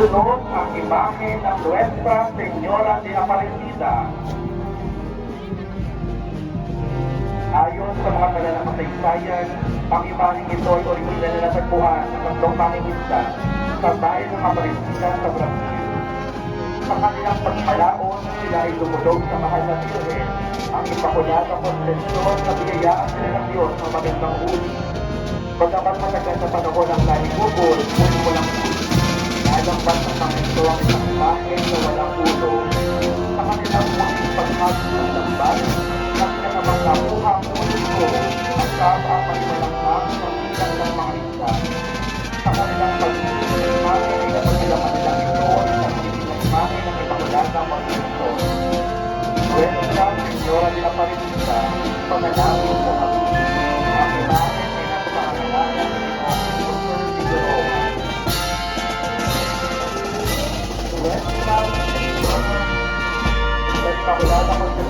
Sunod ang imahe ng Nuestra Señora de Aparecida. Ayon sa mga talanapasaysayan, ang imaheng ito ay original na natagpuan ng tatlong mangingisda sa bayan ng Aparecida sa Brazil. Sa kanilang pagpalaon, sila ay lumulog sa mahal na Birhen, ang ipakulatang konsensyon na biyayaan sila ng Diyos ng magandang uli. Bagamat matagal sa panahon ng nalibubol, muli mo lang nalambat ng mga ito ang isang imahe na walang ulo. Sa kanilang muling paghagis ng lambat, at kanamang nakuha ang mundo at saba ang maliwalang namin ng bilang ng mga isla. Sa kanilang pag-ibig, imahe ay napagila kanilang ito ay isang imahe ng ipakulatang mag-ito. Nuestra Señora de Aparecida, panalangin sa kami. Ang imahe ay napapangalan ng Apostol Figueroa. Nuestra Señora, ipakulatang mag-ito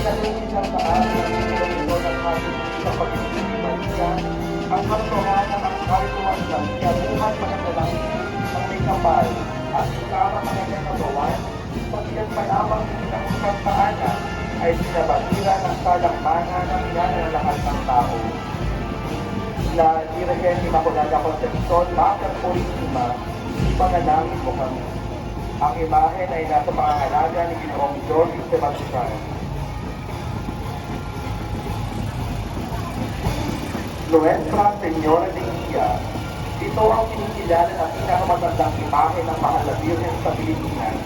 itinalingin ng taas ng ito ng ating sa pag-ibig ni Maria ang katotohanan ng kaluluwan ng buhay pananalangin ng may kapal at ikama kanyang nagawan, pagkat pa lamang ng isang paanan ay sinabasira ng salakmanan ng iyan ng lahat ng tao. Na Birhen Immaculada Concepcion, Mater Purísima, ipanalangin mo kami. Ang imahen ay nasa pangangalaga ni Ginoong Jose Sebastian. Nuestra Señora de Guia, ito ang kinikilala na pinakamatandang imahe ng Mahal na Birhen sa Pilipinas.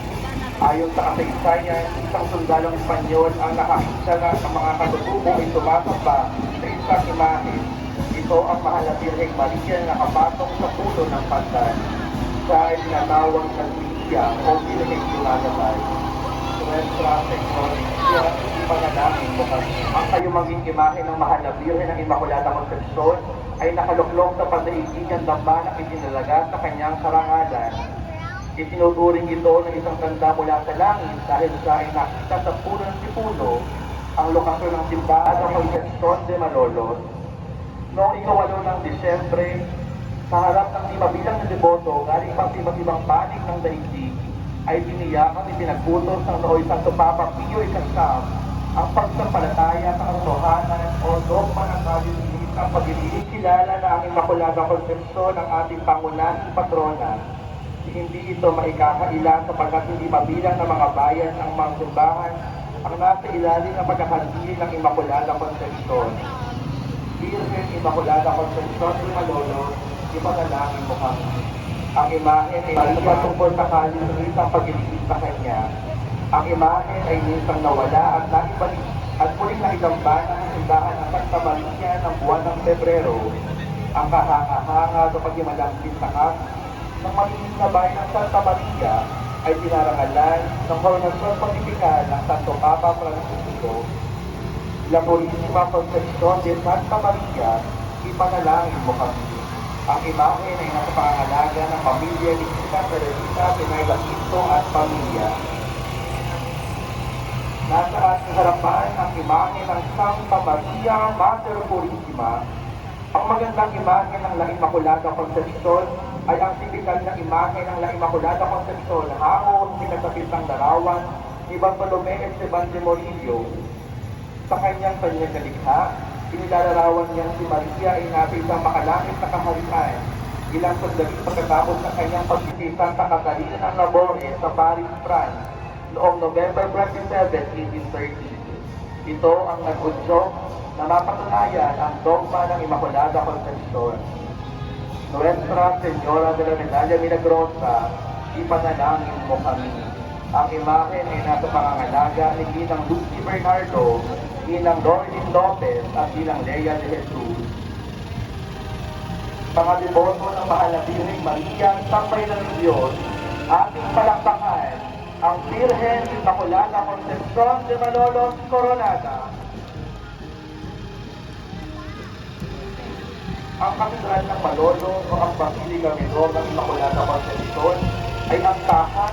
Ayon sa kasaysayan, isang sundalong Espanyol ang nakakita na sa mga katutubo ay tumatamba sa isang imahe. Ito ang Mahal na Birhen Maria na nakapatong sa pulo ng pandan. Siya ay tinatawag na Lucia o Birhen Dumagatay. Nuestra Señora de Guia, ipanalangin mo kami. Ang kayumanging imahe ng Mahal na Birhen ng Immaculada Concepcion ay nakaluklok sa pandaigdigan damba na itinalaga sa kanyang karangalan. Itinuturing ito ng isang tanda mula sa langit dahil siya ay nakita sa puno ng Sipulo, ang lokasyon ng simbahan ng Concepcion de Malolos. Noong ika-8 ng Disyembre, sa harap ng di mabilang na deboto galing pang iba't-ibang panig ng daigdig, ay tiniyakan ipinagputos ng nooy Santo Papa Pio Ikasam ang pagsampalataya sa katotohanan o dogma ng Katolik ang pagkilala na ang Immaculada Concepcion ng ating pangunahing patrona. Hindi ito maikakaila sapagkat hindi mabilang ng mga bayan ang mga simbahan ang nasa ilalim ng pagkakandili ng Immaculada Concepcion. Birhen Immaculada Concepcion de Malolos, ipanalangin mo kami. Ang imahen ay Maria tungkol sa kalisunisang pag-ibig sa kanya. Ang imahen ay minsan nawala at naibalik at muling naigambana ng simbahan ng Santa Maria ng buwan ng Pebrero. Ang kahanga-hanga sa paghimalangkin sa kasi ng malinis na bayan ng Santa Maria ay dinarangalan ng koronasyon pontifical ng Santo Papa Francisco. La Purísima Concepcion de Santa Maria, ipanalangin mo kami. Ang imahen ay nasa pangangalaga ng pamilya ni Sita Teresita Pinay Baquito at pamilya. Nasa ating harapan ang imahe ng Santa Maria Mater Purísima. Ang magandang imahe ng La Immaculada Concepcion ay ang tipikal na imahe ng La Immaculada Concepcion hango sa pinagkapitang larawan ni Bartolome Esteban de Morillo. Sa kanyang panyagalikha, inilalarawan niyang si Maria ay nasa isang makalangit na kaharian ilang sandali pagkatapos ng kanyang pagbisita sa Catalina ng Labore sa Paris, France noong November 27, 1830. Ito ang nag-udyok na napatunayan ang dogma ng Immaculada Concepcion. Nuestra Señora de la Medalla Milagrosa, ipanalangin mo kami. Ang imahen ay nasa pangangalaga ni Ginang Lucy Bernardo, Ginang Dorlin Lopez at Ginang Lea de Jesus. Mga deboto ng Mahal na Birhen Maria, tambay ng Diyos, ating palakpakan ang Birhen Immaculada Concepcion de Malolos Coronada. Ang Katedral ng Malolos o ang Basilica Menor ng Immaculada Concepcion ay ang tahanan